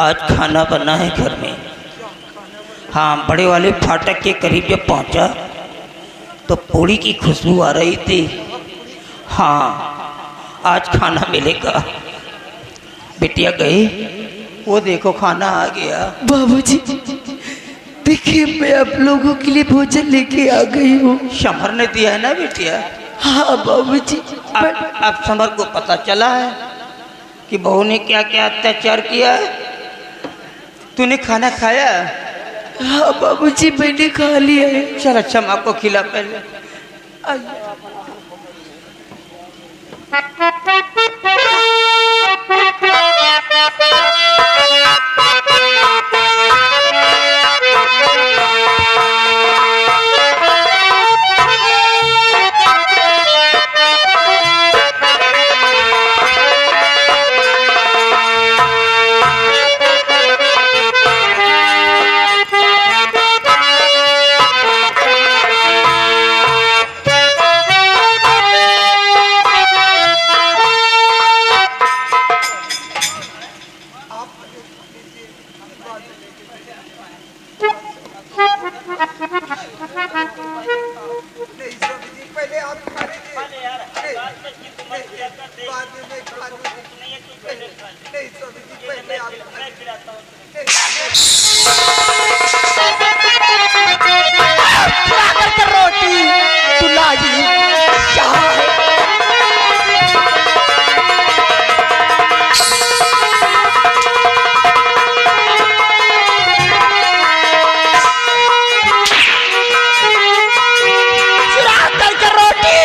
आज खाना बना है घर में। हाँ, बड़े वाले फाटक के करीब जब पहुंचा तो पूड़ी की खुशबू आ रही थी। हाँ, आज खाना मिलेगा। बिटिया गई, वो देखो खाना आ गया। बाबूजी देखिए, मैं आप लोगों के लिए भोजन लेके आ गई हूँ। समर ने दिया है ना बिटिया? हाँ बाबूजी। अब समर को पता चला है कि बहू ने क्या क्या अत्याचार किया है। तूने खाना खाया? हाँ बाबूजी, मैंने खा लिया है। चल अच्छा, माँ को खिला पहले। रोटी तू लाई क्या है? चुरा करके रोटी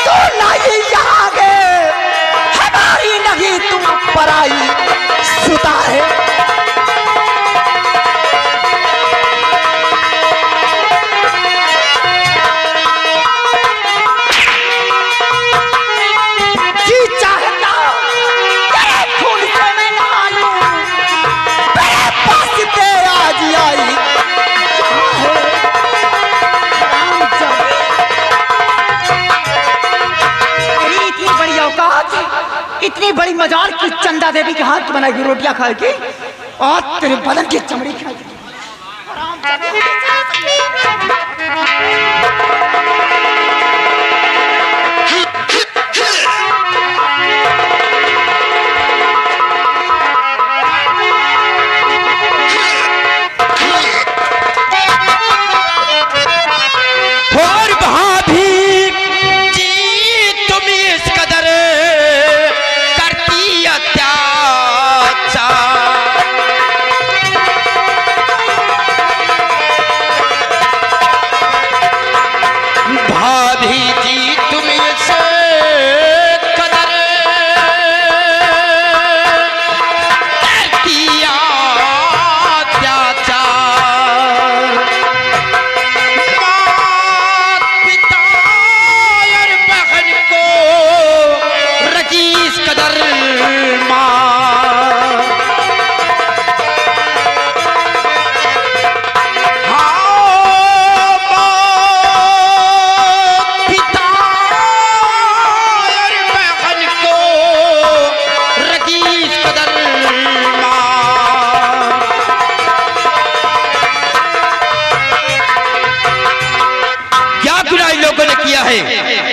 तू लाई यहाँ गे, हमारी नहीं तुम पराई सुता है। इतनी बड़ी मजार की चंदा देवी के हाथ बनाई रोटियां खाए की और तेरे बदन की चमड़ी खाए।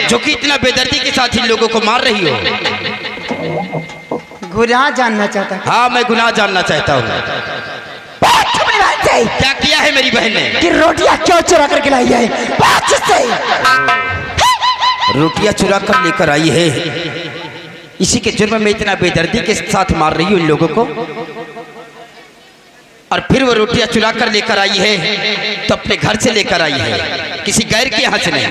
जो कि इतना बेदर्दी के साथ इन लोगों को मार रही हो। गुनाह जानना चाहता है? हाँ, मैं गुनाह जानना चाहता हूँ। क्या किया है मेरी बहन ने? कि रोटियां क्यों चुरा कर लाई है? रोटियां चुरा कर लेकर आई है, इसी के जुर्म में इतना बेदर्दी के साथ मार रही हूँ इन लोगों को। और फिर वो रोटियां चुरा कर लेकर आई है तो अपने घर से लेकर आई है, किसी गैर के यहाँ से नहीं।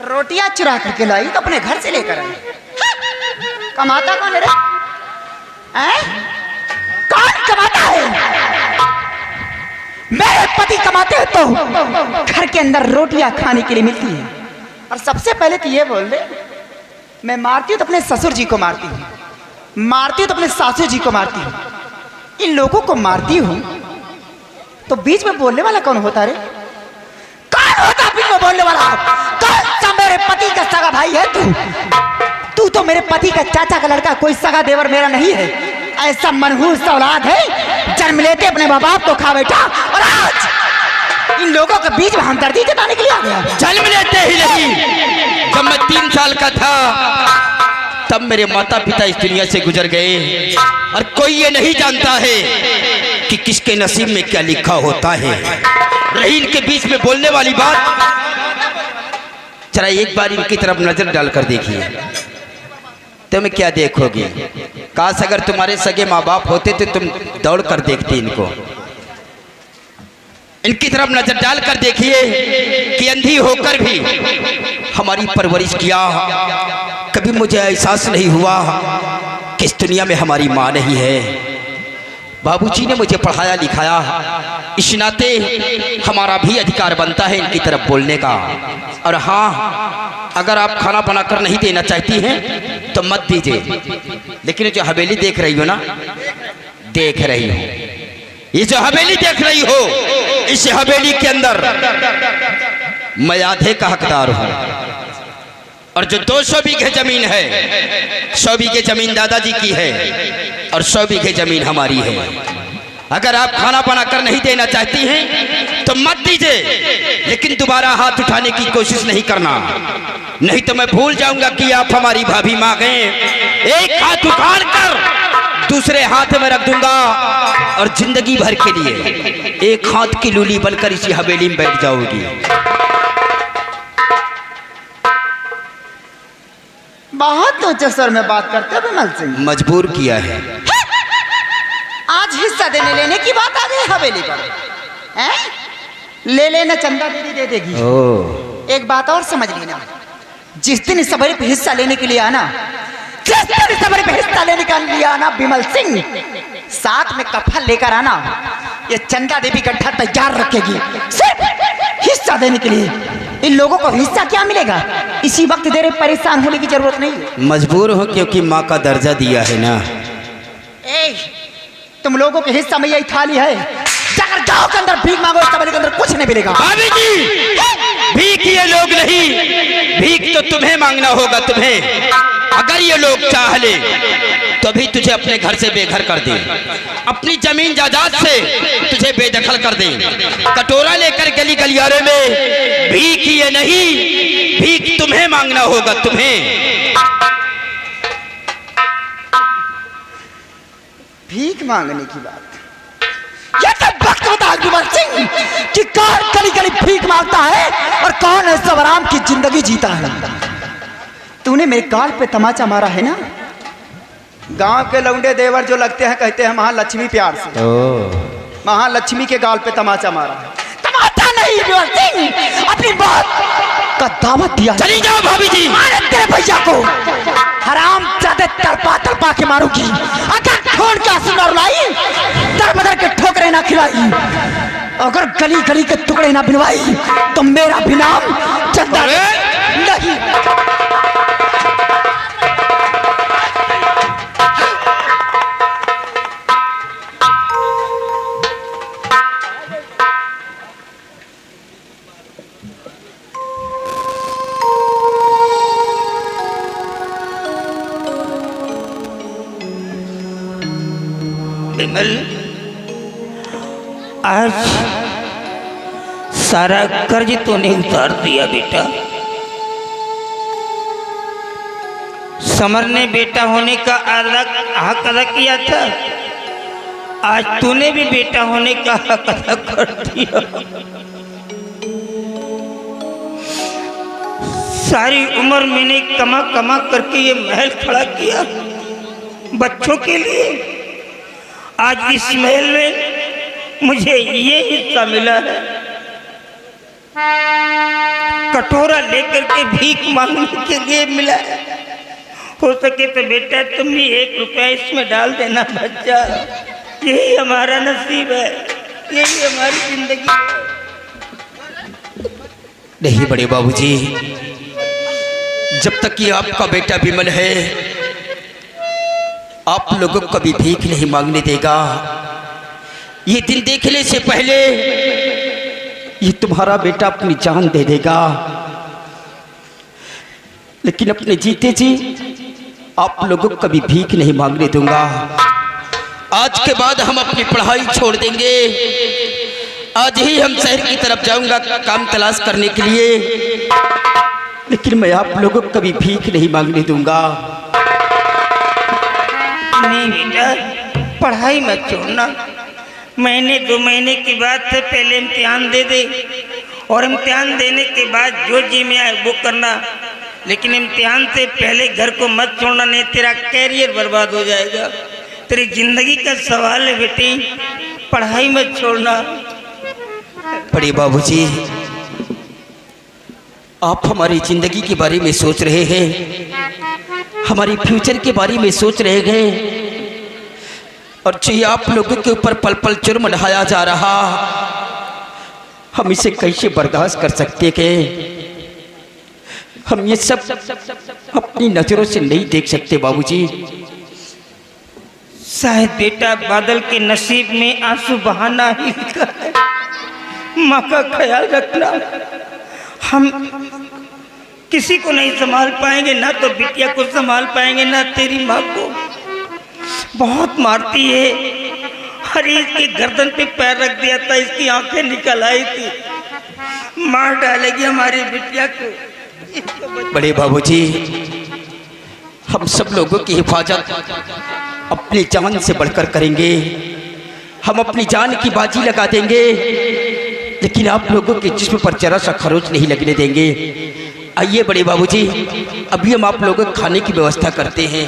रोटियां चुरा करके लाई तो अपने घर से लेकर आई। कमाता कौन है रे? कौन कमाता है? मेरे पति कमाते हैं तो घर के अंदर रोटियां खाने के लिए मिलती है। और सबसे पहले तो ये बोल दे, मैं मारती हूँ तो अपने ससुर जी को मारती हूँ, मारती हूँ तो अपने सासू जी को मारती हूँ। इन लोगों को मारती हूँ तो बीच में बोलने वाला कौन होता रे? कौन होता बीच में बोलने वाला? कौन सा मेरे पति का सगा भाई है तू? तू तू तो मेरे पति का चाचा का लड़का, कोई सगा देवर मेरा नहीं है। ऐसा मनहूस औलाद है, जन्म लेते अपने माँ बाप को खा बैठा और आज इन लोगों के बीच में हमदर्दी जताने के लिए आ गया। जन्म लेते ही नहीं, जब मैं 3 साल का था तब मेरे माता पिता इस दुनिया से गुजर गए और कोई ये नहीं जानता है कि किसके नसीब में क्या लिखा होता है। रही इनके बीच में बोलने वाली बात, जरा एक बार इनकी तरफ नजर डालकर देखिए, तुम क्या देखोगे? काश अगर तुम्हारे सगे माँ बाप होते तो तुम दौड़ कर देखते इनको। इनकी तरफ नजर डालकर देखिए कि अंधी होकर भी हमारी परवरिश किया, कभी मुझे एहसास नहीं हुआ कि इस दुनिया में हमारी माँ नहीं है। बाबूजी ने मुझे पढ़ाया लिखाया, इस नाते हमारा भी अधिकार बनता है इनकी तरफ बोलने का। और हाँ, अगर आप खाना बनाकर नहीं देना चाहती हैं तो मत दीजिए, लेकिन जो हवेली देख रही हो ना, देख रही हो, ये जो हवेली देख रही हो, इस हवेली के अंदर मैं आधे का हकदार हूं। और जो 200 बीघे जमीन है, 100 बीघे जमीन दादाजी की है और 100 बीघे जमीन हमारी है। अगर आप खाना बनाकर नहीं देना चाहती हैं तो मत दीजिए, लेकिन दोबारा हाथ उठाने की कोशिश नहीं करना, नहीं तो मैं भूल जाऊंगा कि आप हमारी भाभी मां गए। एक हाथ उखाड़ कर दूसरे हाथ में रख दूंगा और जिंदगी भर के लिए एक हाथ की लूली बनकर इसी हवेली में बैठ जाओगी। बहुत ऊंचे स्वर में बात करते हो विमल सिंह। मजबूर किया है। आज हिस्सा देने लेने की बात आ गई हवेली पर, हैं? ले लेना, चंदा दीदी दे देगी। एक बात और समझ लेना, जिस दिन इस सभा पे हिस्सा लेने के लिए आना, जिस दिन इस सभा पे हिस्सा लेने के लिए आना विमल सिंह, साथ में कफन लेकर आना। ये चंदा देवी गड्ढा तैयार रखेगी सिर्फ हिस्सा देने के लिए। इन लोगों को हिस्सा क्या मिलेगा, इसी वक्त देर परेशान होने की जरूरत नहीं है। मजबूर हो क्योंकि माँ का दर्जा दिया है ना। तुम लोगों के हिस्सा में यही थाली है, जाकर गांव के अंदर भीख मांगो, इस कमरे के अंदर कुछ नहीं मिलेगा। भाभी जी, भीख ये लोग नहीं, भीख तो तुम्हें मांगना होगा। तुम्हें अगर ये लोग चाह ले तो भी तुझे अपने घर से बेघर कर दे, अपनी जमीन जायदाद से तुझे बेदखल कर दे, कटोरा लेकर गली गलियारे में। भीख ये नहीं, भीख तुम्हें मांगना होगा, तुम्हें। भीख मांगने की बात, ये सब वक्त बता विमल सिंह कि कौन गली गली भीख मांगता है और कौन ऐसा आराम की जिंदगी जीता है। तूने मेरे गाल पे तमाचा मारा है ना, गांव के लौंडे देवर जो लगते हैं कहते हैं महालक्ष्मी, प्यार से महालक्ष्मी के गाल पे तमाचा मारा है। तमाचा नहीं विमल सिंह, अपनी बात का दावत दिया। चली जाओ भाभी जी। मारे तेरे भैया को हराम जादे तरपा तरपा के मारूंगी। अगर खून का सुनार लाई, दर बदर के ठोकरे ना खिलाई, अगर गली गली के टुकड़े ना बिनवाई तो मेरा भी नाम चंदा नहीं। विमल, आज सारा कर्ज तूने उतार दिया बेटा। समर ने बेटा होने का हक अदा किया था, आज तूने भी बेटा होने का हक अदा कर दिया। सारी उम्र मैंने कमा कमा करके ये महल खड़ा किया बच्चों के लिए, आज इस महल में मुझे ये हिस्सा मिला है। कटोरा लेकर के भीख मांगने के लिए मिला है। हो सके तो बेटा तुम भी 1 रुपया इसमें डाल देना बच्चा, यही हमारा नसीब है, यही हमारी जिंदगी है। नहीं बड़े बाबूजी, जब तक ये आपका बेटा विमल है, आप लोगों को कभी भीख नहीं मांगने देगा। ये दिन देखने से पहले ये तुम्हारा बेटा अपनी जान दे देगा, लेकिन अपने जीते जी आप लोगों को कभी भीख नहीं मांगने दूंगा। आज के बाद हम अपनी पढ़ाई छोड़ देंगे। आज ही हम शहर की तरफ जाऊंगा काम तलाश करने के लिए, लेकिन मैं आप लोगों को कभी भीख नहीं मांगने दूंगा। नहीं बेटा, पढ़ाई मत छोड़ना। महीने 2 महीने की बात है, पहले इम्तिहान दे दे और इम्तिहान देने के बाद जो जी में आए वो करना, लेकिन इम्तिहान से पहले घर को मत छोड़ना, नहीं तेरा कैरियर बर्बाद हो जाएगा। तेरी जिंदगी का सवाल है बेटी, पढ़ाई मत छोड़ना। बड़े बाबूजी, आप हमारी जिंदगी के बारे में सोच रहे हैं, हमारी फ्यूचर के बारे में सोच रहे हैं, और जो आप लोगों के ऊपर पल पल जुर्म ढाया जा रहा, हम इसे कैसे बर्दाश्त कर सकते के? हम ये सब अपनी नजरों से नहीं देख सकते बाबूजी। शायद बेटा बादल के नसीब में आंसू बहाना ही लिखा है। माँ का ख्याल रखना। हम किसी को नहीं संभाल पाएंगे, ना तो बिटिया को संभाल पाएंगे, ना तेरी माँ को। बहुत मारती है, अरे इसकी गर्दन पे पैर रख दिया था, इसकी आंखें निकल आई थी, मार डालेगी हमारी बिटिया को। बड़े बाबूजी, हम सब लोगों की हिफाजत अपनी जान से बढ़कर करेंगे। हम अपनी जान की बाजी लगा देंगे, लेकिन आप लोगों के जिस्म पर जरा सा खरोच नहीं लगने देंगे। आइए बड़े बाबूजी, अभी हम आप लोगों को खाने की व्यवस्था करते हैं।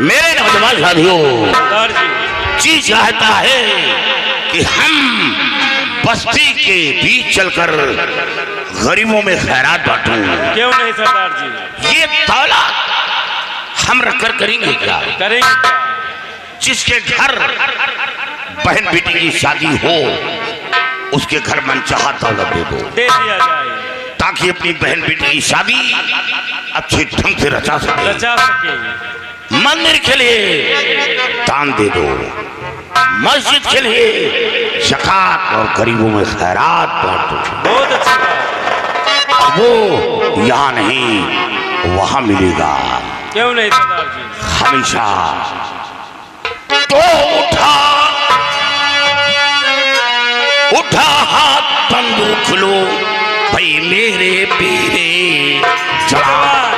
मेरे नौजवान साथियों, जी चाहता है कि हम बस्ती के बीच चलकर गरीबों में खैरात बांटूं। क्यों नहीं सरदार जी? ये दौलत हम रखकर करेंगे क्या? करेंगे क्या? जिसके घर बहन बेटी की शादी हो, उसके घर मनचाहा दौलत दे दो, दे दिया जाए, ताकि अपनी बहन बेटी की शादी अच्छे ढंग से रचा सके। मंदिर के लिए दान दे दो, मस्जिद के लिए ज़कात और गरीबों में खैरात बांट दो। बहुत अच्छी बात। वो यहाँ नहीं, वहाँ मिलेगा। क्यों नहीं सरदार जी? हमेशा तो उठा हाथ बंदूक लो, भाई मेरे पीरे जवान।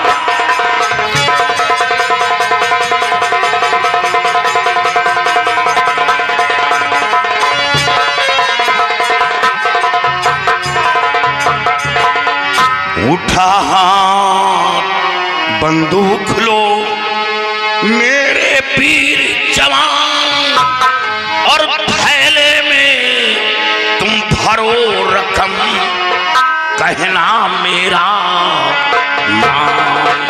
उठा हाथ बंदूक लो, मेरे पीर जवान, और थैले में तुम भरो रकम, कहना मेरा मान।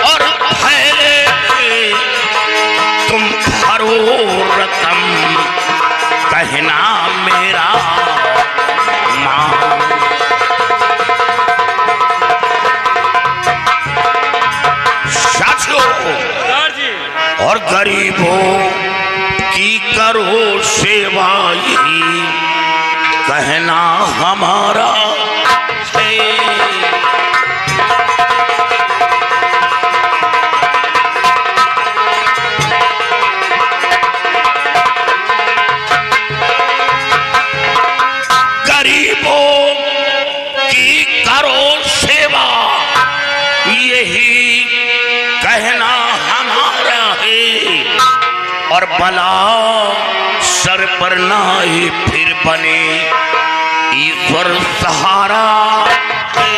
और थैले में तुम भरो रकम, कहना मेरा मान। साथियों, और गरीबों की करो सेवा, यही कहना हमारा है। गरीबों की करो सेवा, यही कहना हमारा है। और बला सर पर ना आए, फिर बने ईश्वर सहारा है।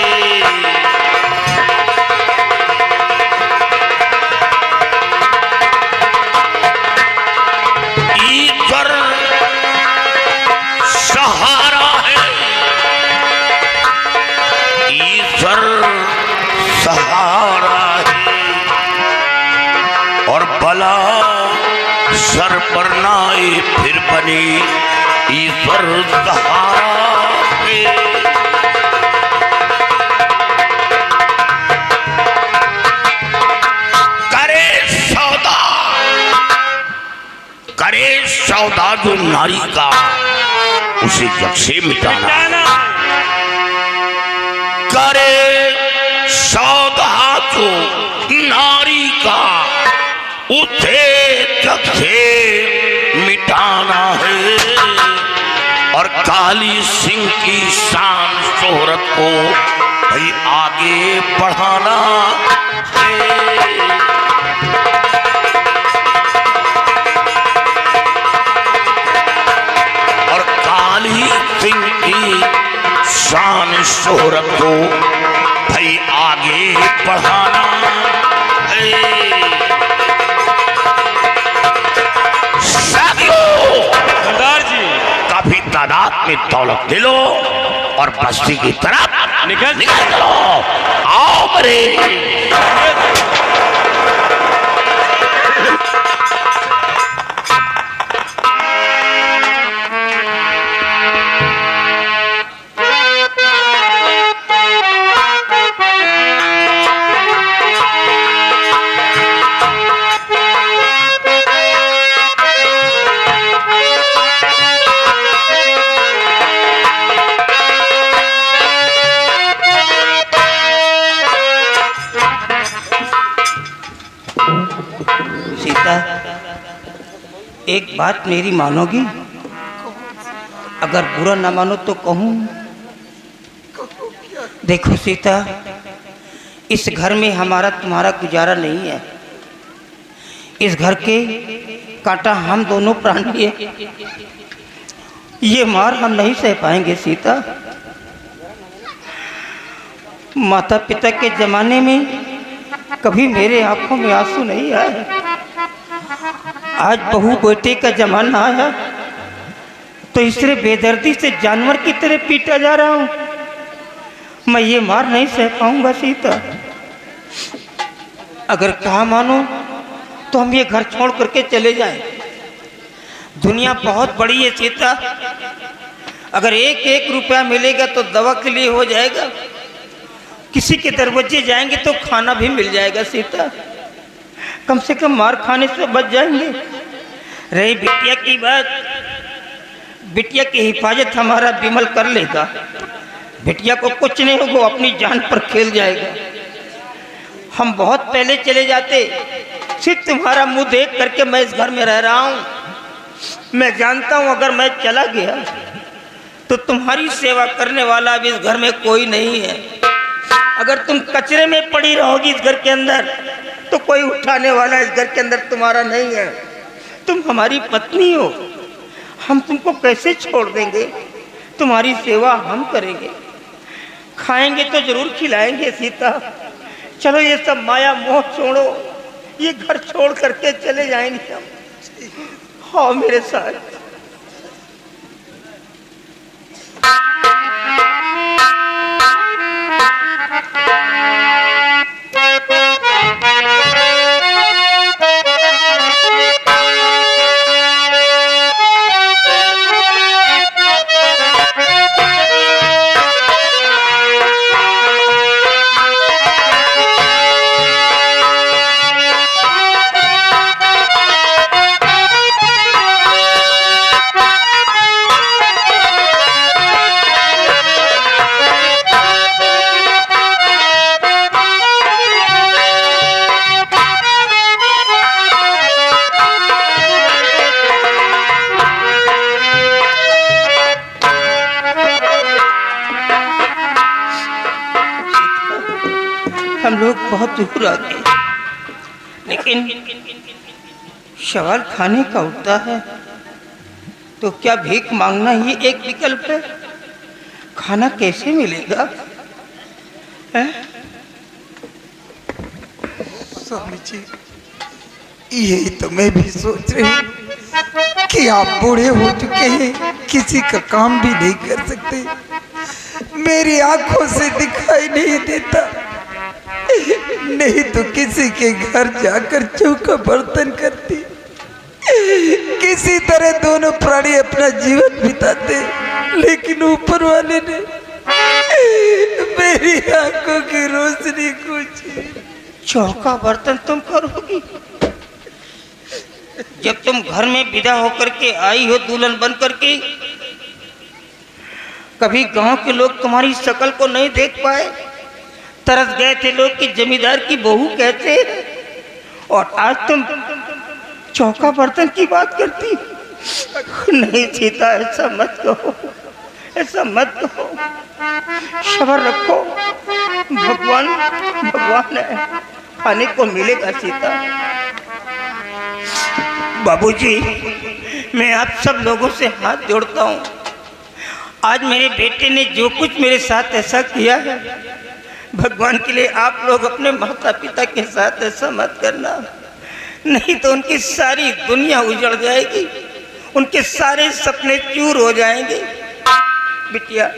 वाला सर पर नाए फिर बनी ईश्वर सहारा। करे सौदा जो नारी का उसे जग से मिटाना। करे सौदा जो नारी का उसे जग से मिटाना है। और काली सिंह की शान शोहरत को भाई आगे बढ़ाना है। सिंह की शान शोहरत को भाई आगे बढ़ाना है। साथियों, सरदार जी काफी तादाद में दौलत ले लो और बस्ती की तरफ निकल चलो। आओ मरे। एक बात मेरी मानोगी? अगर बुरा ना मानो तो कहूँ। देखो सीता, इस घर में हमारा तुम्हारा गुजारा नहीं है। इस घर के कांटा हम दोनों प्राणी है। ये मार हम नहीं सह पाएंगे सीता। माता पिता के जमाने में कभी मेरे आंखों में आंसू नहीं आए। आज बहू बेटे का जमाना आया तो इस तरह बेदर्दी से जानवर की तरह पीटा जा रहा हूं। मैं ये मार नहीं सह पाऊंगा सीता। अगर कहा मानो तो हम ये घर छोड़ करके चले जाएं। दुनिया बहुत बड़ी है सीता। अगर एक एक रुपया मिलेगा तो दवा के लिए हो जाएगा। किसी के दरवाजे जाएंगे तो खाना भी मिल जाएगा सीता। कम से कम मार खाने से बच जाएंगे। रही बिटिया की बात, बिटिया की हिफाजत हमारा विमल कर लेगा। बिटिया को कुछ नहीं होगा, वो अपनी जान पर खेल जाएगा। हम बहुत पहले चले जाते, सिर्फ तुम्हारा मुंह देख करके मैं इस घर में रह रहा हूँ। मैं जानता हूँ अगर मैं चला गया तो तुम्हारी सेवा करने वाला अब इस घर में कोई नहीं है। अगर तुम कचरे में पड़ी रहोगी इस घर के अंदर तो कोई उठाने वाला इस घर के अंदर तुम्हारा नहीं है। तुम हमारी पत्नी हो, हम तुमको कैसे छोड़ देंगे? तुम्हारी सेवा हम करेंगे, खाएंगे तो जरूर खिलाएंगे सीता। चलो ये सब माया मोह छोड़ो, ये घर छोड़ करके चले जाएंगे हम। हाँ मेरे साथ। हम लोग बहुत दूर आ गए, लेकिन सवाल खाने का उठता है तो क्या भीख मांगना ही एक विकल्प है? खाना कैसे मिलेगा? स्वामी जी, यही तो मैं भी सोच रही हूँ कि आप बूढ़े हो चुके हैं, किसी का काम भी नहीं कर सकते। मेरी आंखों से दिखाई नहीं देता, नहीं तो किसी के घर जाकर चौका बर्तन करती। किसी तरह दोनों प्राणी अपना जीवन बिताते, लेकिन ऊपर वाले ने मेरी आंखों की रोशनी को चौका बर्तन तुम करोगी? जब तुम घर में विदा होकर के आई हो दुल्हन बन करके, कभी गांव के लोग तुम्हारी शक्ल को नहीं देख पाए, तरस गए थे लोग कि जमींदार की बहू कहते, और आज तुम चौका बर्तन की बात करती। नहीं सीता, ऐसा मत कहो, ऐसा मत कहो, सब्र रखो, भगवान भगवान है, खाने को मिलेगा सीता। बाबूजी, मैं आप सब लोगों से हाथ जोड़ता हूँ। आज मेरे बेटे ने जो कुछ मेरे साथ ऐसा किया है, भगवान के लिए आप लोग अपने माता पिता के साथ ऐसा मत करना, नहीं तो उनकी सारी दुनिया उजड़ जाएगी, उनके सारे सपने चूर हो जाएंगे। बिटिया,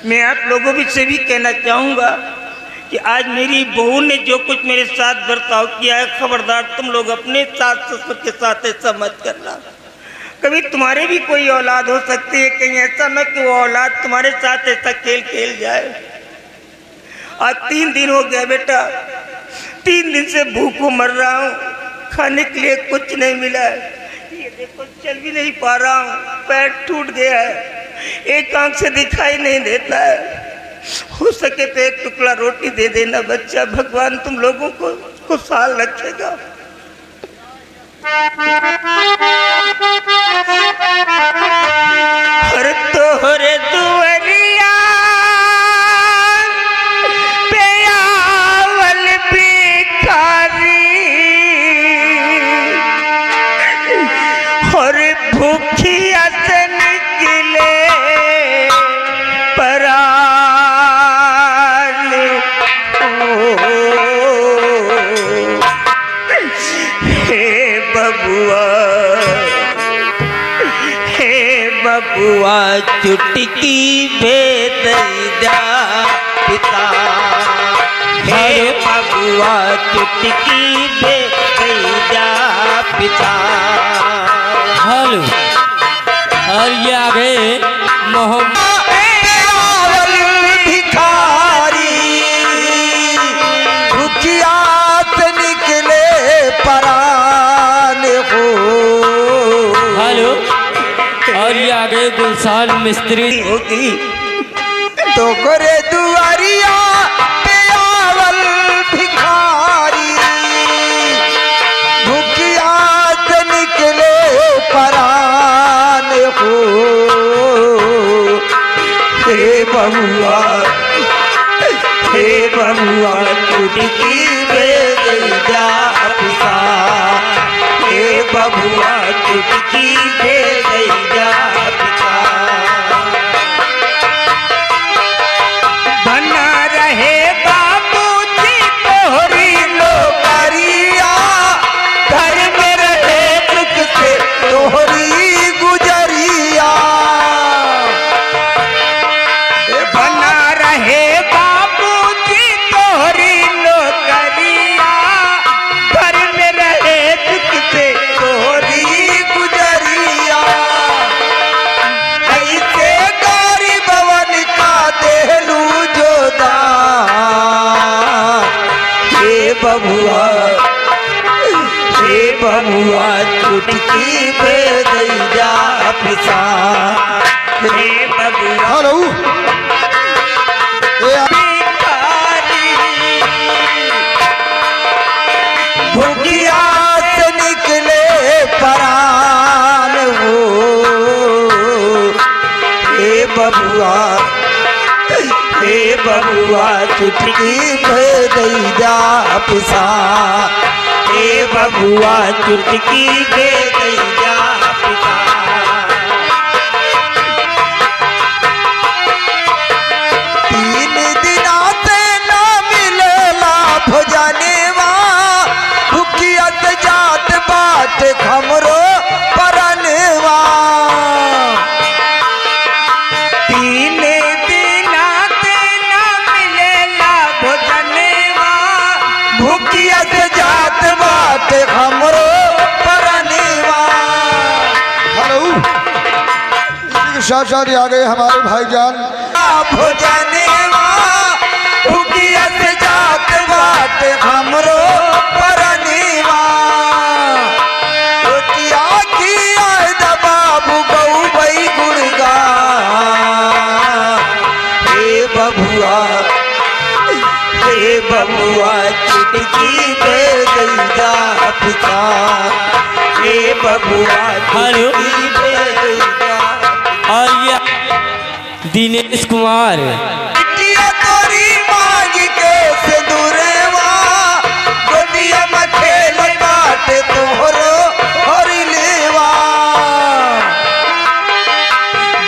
मैं आप लोगों से भी कहना चाहूँगा कि आज मेरी बहू ने जो कुछ मेरे साथ बर्ताव किया है, खबरदार तुम लोग अपने सास ससुर के साथ ऐसा मत करना। कभी तुम्हारे भी कोई औलाद हो सकती है, कहीं ऐसा न कि वो औलाद तुम्हारे साथ ऐसा खेल खेल जाए। आज 3 दिन हो गया बेटा, 3 दिन से भूखों मर रहा हूँ, खाने के लिए कुछ नहीं मिला है। ये देखो, चल भी नहीं पा रहा हूँ, पैर टूट गया है, एक आंख से दिखाई नहीं देता है। हो सके तो एक टुकड़ा रोटी दे देना बच्चा, भगवान तुम लोगों को खुशहाल रखेगा। हर तोहरे दुआरिया पे आवल भिखारी, और भूखिया से निकले परान। हे बबुआ, हे बबुआ, चुटकी भेद जा पिता। हे बबुआ, चुटकी भेद जा पिता। हेलो, और ये आगे मोहम्मद भिखारी, भूखिया से निकले परान हो। हेलो, और ये आगे गुलशान मिस्त्री होगी तो करे दुआरिया पे आवल भिखारी, भूखिया से निकले परान हो। हे बबुआ, हे बबुआ, चुटकी भेद जा पिता। हे बबुआ, चुटकी भेद जा पिता। बना रहे बाबूजी तोहरी नौकरिया, घर में रहे सुख से तोहरी गुजरिया। बना रहे बाबूजी तोहरी नौकरिया, घर में रहे दुख से तोहरी गुजरिया। ऐसे गरीब बवन का देलू जो दान। हे बबुआ, हे बबुआ, चुटकी भेद जा पिता। हे बबुआ, हेलो, भूखिया से निकले परान हो। हे बबुआ, हे बबुआ, चुटकी भेद जा पिता। हे बबुआ, चुटकी भेद जा पिता। तीन दिना से ना मिलेला भोजनवा, भूखिया से जात बाट खमरो परनवा। 3 दिना से ना मिलेला भोजनवा, भूखिया से जात बात हमरो परनीवा। हेलो, इसी के साथ साथ आ गए हमारे भाईजान भोजनेवा भूखिया से जात बात हमरो परनीवा। रोटिया की आय बाबू गऊ बई गुड़गा हे बबुआ चुटकी पे गईदा पिता हे बबुआ हेलो। चुटकी पे गईदा। और ये दिनेश कुमार बिटिया तोरी मांग के सिंदूरवा गोदिया में खेल बाटे तोहरो हरी लेवा।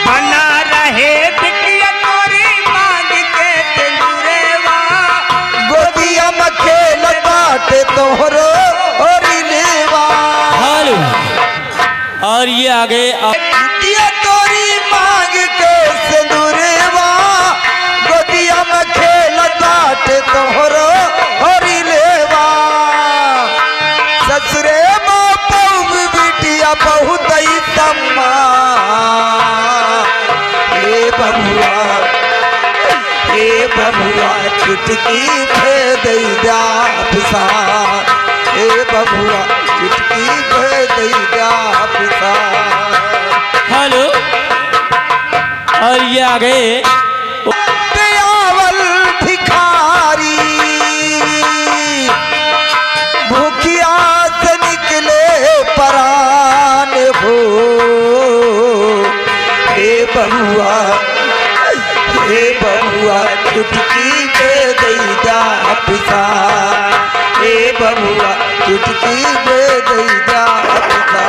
बना रहे बिटिया तोरी मांग के सिंदूरवा गोदिया में खेल बाटे तोहरो हरी लेवा। हेलो। और ये आगे बिटिया तोरी मांग के सिंदूरवा गोदिया में खेल बाटे तोहरो हरी लेवा। ससुरे माँ पौब बिटिया बहुत ही सम्मा हे बबुआ चुटकी पे दैदा पिसा हे बबुआ चुटकी पे दैदा पिसा। हेलो। और ये आगे प्यावल भिखारी भूखिया से निकले परान हो हे बबुआ चुटकी पे दैदा पिसा हे बबुआ चुटकी पे दैदा पिसा।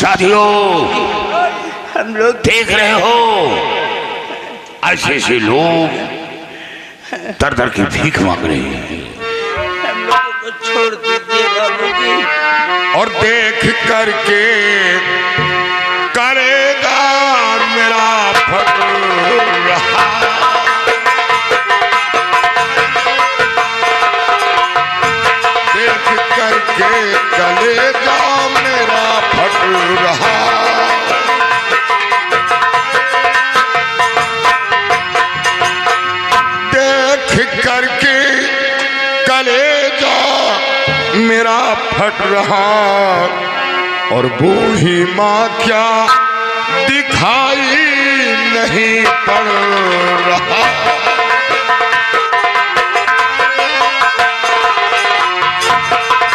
साथियों, हम लोग देख रहे हो ऐसे ऐसे लोग दर दर की भीख मांग रहे हैं। हम लोगों को छोड़ दीजिए बाबूजी। और देख करके करेगा मेरा फकर रहा। देख करके कलेजा मेरा फट रहा। देख करके कलेजा मेरा फट रहा। और बूढ़ी माँ क्या दिखाई नहीं पड़ रहा।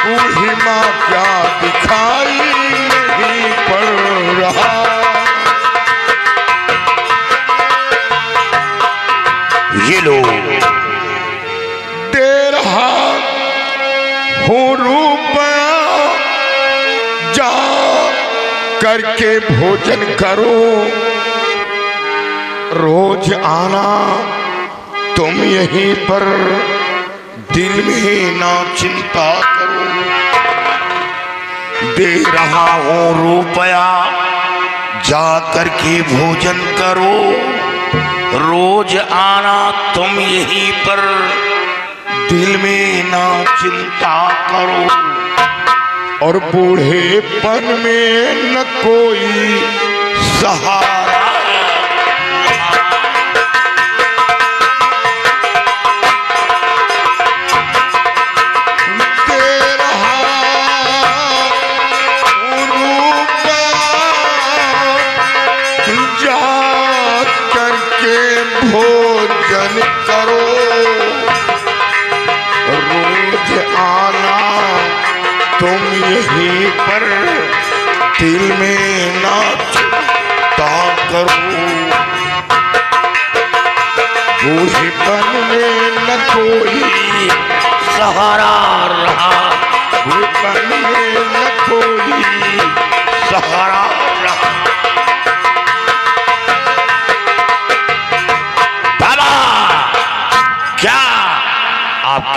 बूढ़ी माँ क्या दिखाई नहीं पड़ रहा। ये लोग दे रहा हूँ रुपया जा करके भोजन करो। रोज आना तुम यहीं पर दिल में ना चिंता करो। दे रहा हूँ रुपया जा करके भोजन करो। रोज आना तुम यहीं पर दिल में ना चिंता करो। और बूढ़ेपन में न कोई सहारा। दे रहा हूँ रुपया जा करके भोजन करो। रोज आना तुम यहीं पर दिल में ना चिंता करो। बूढ़ेपन में न कोई सहारा रहा। बूढ़ेपन में न कोई सहारा रहा।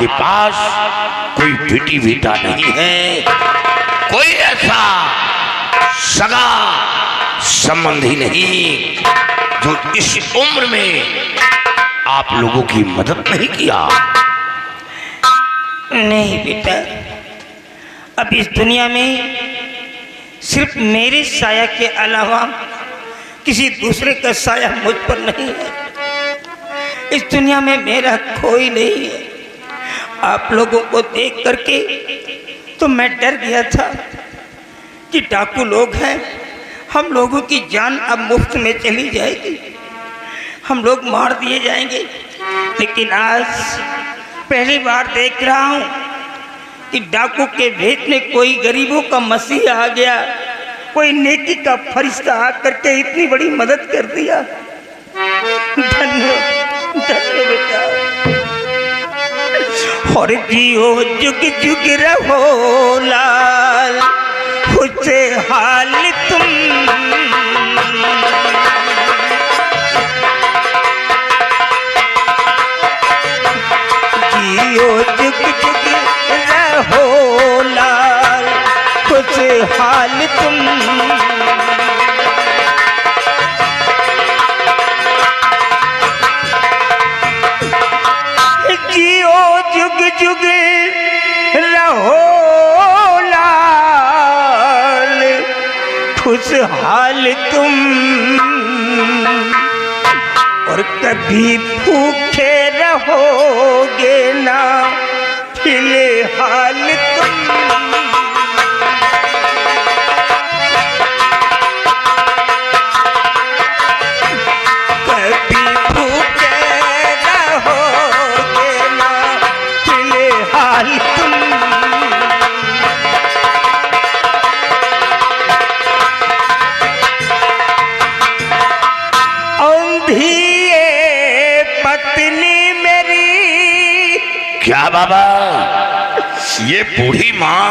आपके पास कोई बेटी बेटा नहीं है, कोई ऐसा सगा संबंधी नहीं जो इस उम्र में आप लोगों की मदद नहीं किया? नहीं बेटा, अब इस दुनिया में सिर्फ मेरे साया के अलावा किसी दूसरे का साया मुझ पर नहीं है। इस दुनिया में मेरा कोई नहीं है। आप लोगों को देख करके तो मैं डर गया था कि डाकू लोग हैं, हम लोगों की जान अब मुफ्त में चली जाएगी, हम लोग मार दिए जाएंगे। लेकिन आज पहली बार देख रहा हूँ कि डाकू के भेष में कोई गरीबों का मसीह आ गया, कोई नेकी का फरिश्ता आकर के इतनी बड़ी मदद कर दिया। धन्य धन्य बेटा। और जियो जुग जुग रहो लाल, खुशहाल तुम। जियो जुग जुग रहो लाल, खुशहाल तुम। जियो जुग जुग रहो लाल, खुशहाल तुम। और कभी भूखे रहोगे ना, फिलहाल तुम। कभी भूखे रहोगे ना, फिलहाल तुम। पत्नी मेरी। क्या बाबा, ये बूढ़ी माँ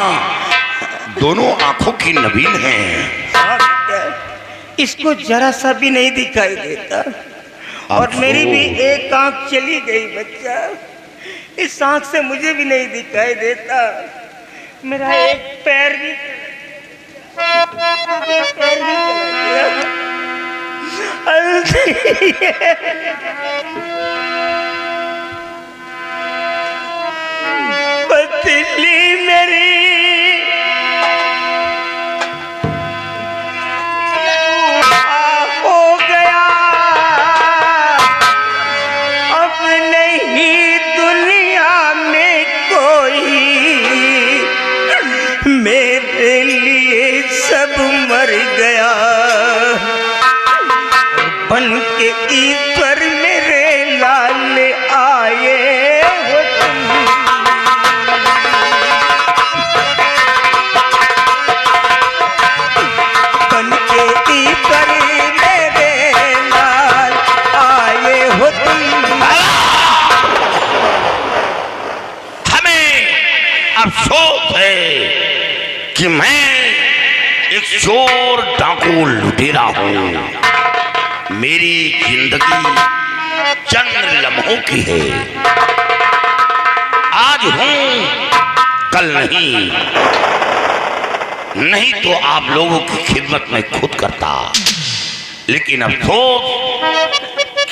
दोनों आंखों की नवीन है। इसको जरा सा भी नहीं दिखाई देता, और मेरी भी एक आंख चली गई बच्चा, इस आंख से मुझे भी नहीं दिखाई देता। मेरा एक पैर भी चला गया। पतली मेरी हो गया, अब नहीं दुनिया में कोई, मेरे लिए सब मर गया। बन के ईश्वर मेरे लाल आए हो तुम। बन के ईश्वर मेरे लाल आए हो तुम। हमें अफसोस है कि मैं एक चोर डाकू लुटेरा हूँ। मेरी जिंदगी चंद लम्हों की है, आज हूं कल नहीं, नहीं तो आप लोगों की खिदमत में खुद करता। लेकिन अफसोस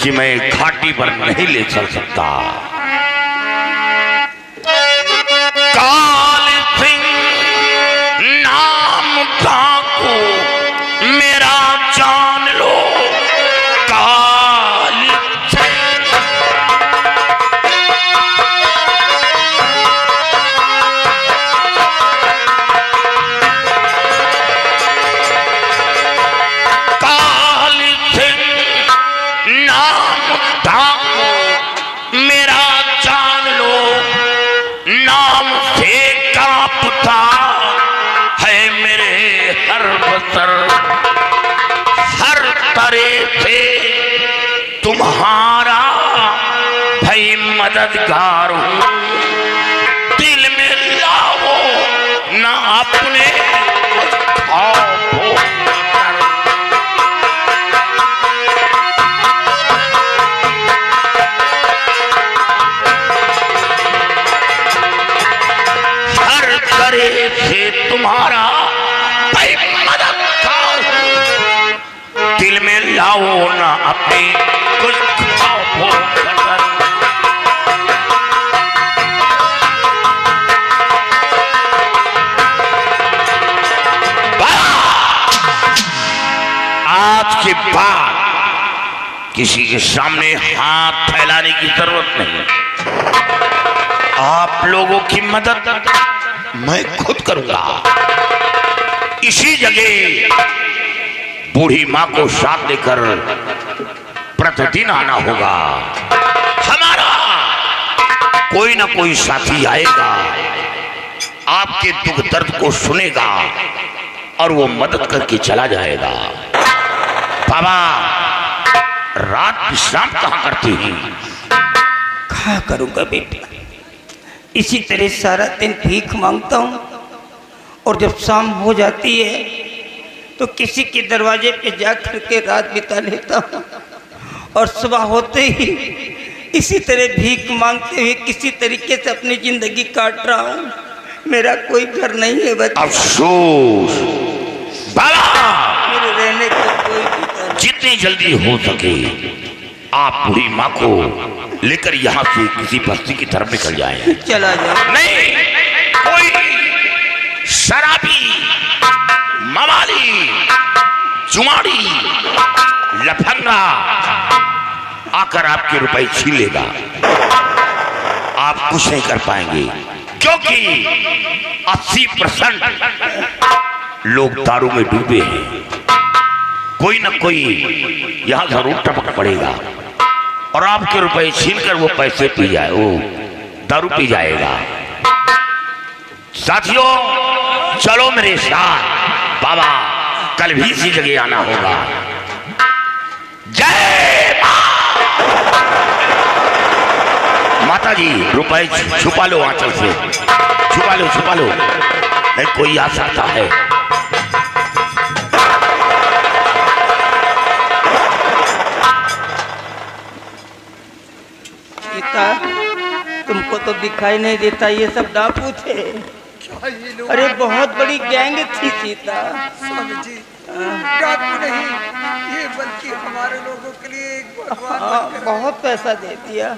कि मैं घाटी पर नहीं ले चल सकता। काल सिंह नाम डाकू मेरा जान लो। मेरा जान लो, नाम से कांपता है मेरे हर बसर, हर तरह से तुम्हारा भाई मददगार हूँ। दिल में लाओ ना अपने खाओ। खिलाओ ना अपने कुछ खाओ खतर। आज के बाद किसी के सामने हाथ फैलाने की जरूरत नहीं। आप लोगों की मदद मैं खुद करूंगा। इसी जगह बूढ़ी मां को साथ लेकर प्रतिदिन आना होगा। हमारा कोई ना कोई साथी आएगा, आपके दुख दर्द को सुनेगा और वो मदद करके चला जाएगा। बाबा रात विश्राम कहाँ करती हैं? कहाँ करूँगा बेटा, इसी तरह सारा दिन भीख मांगता हूँ और जब शाम हो जाती है तो किसी के दरवाजे पे जा कर के रात बिता लेता हूँ और सुबह होते ही इसी तरह भीख मांगते हुए किसी तरीके से अपनी जिंदगी काट रहा हूँ। मेरा कोई घर नहीं है बच्चा। अफसोस बाबा, मेरे रहने का कोई ठिकाना नहीं। जितनी जल्दी हो सके आप बूढ़ी माँ को लेकर यहाँ से किसी बस्ती की तरफ निकल जाएं। चला जाओ। नहीं, कोई शराबी, मवाली, जुआड़ी, लफंगा आकर आपके रुपए छीन लेगा। आप कुछ नहीं कर पाएंगे क्योंकि 80% लोग दारू में डूबे हैं। कोई ना कोई यहां जरूर टपक पड़ेगा और आपके रुपए छीनकर वो पैसे पी जाए, वो दारू पी जाएगा। साथियों चलो मेरे साथ, बाबा कल भी इसी जगह आना होगा। जय माता जी, रुपए छुपा लो आंचल से, छुपा लो छुपा लो, नहीं कोई आ सकता है। सीता, तुमको तो दिखाई नहीं देता, ये सब डाकू थे। अरे बहुत बड़ी गैंग थी सीता। स्वामी जी, डाकू नहीं, ये बल्कि हमारे लोगों के लिए एक भगवान हाँ, बहुत पैसा दे दिया।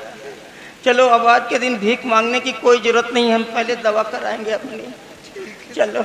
चलो अब आज के दिन भीख मांगने की कोई जरूरत नहीं, हम पहले दवा कराएंगे अपनी। चलो।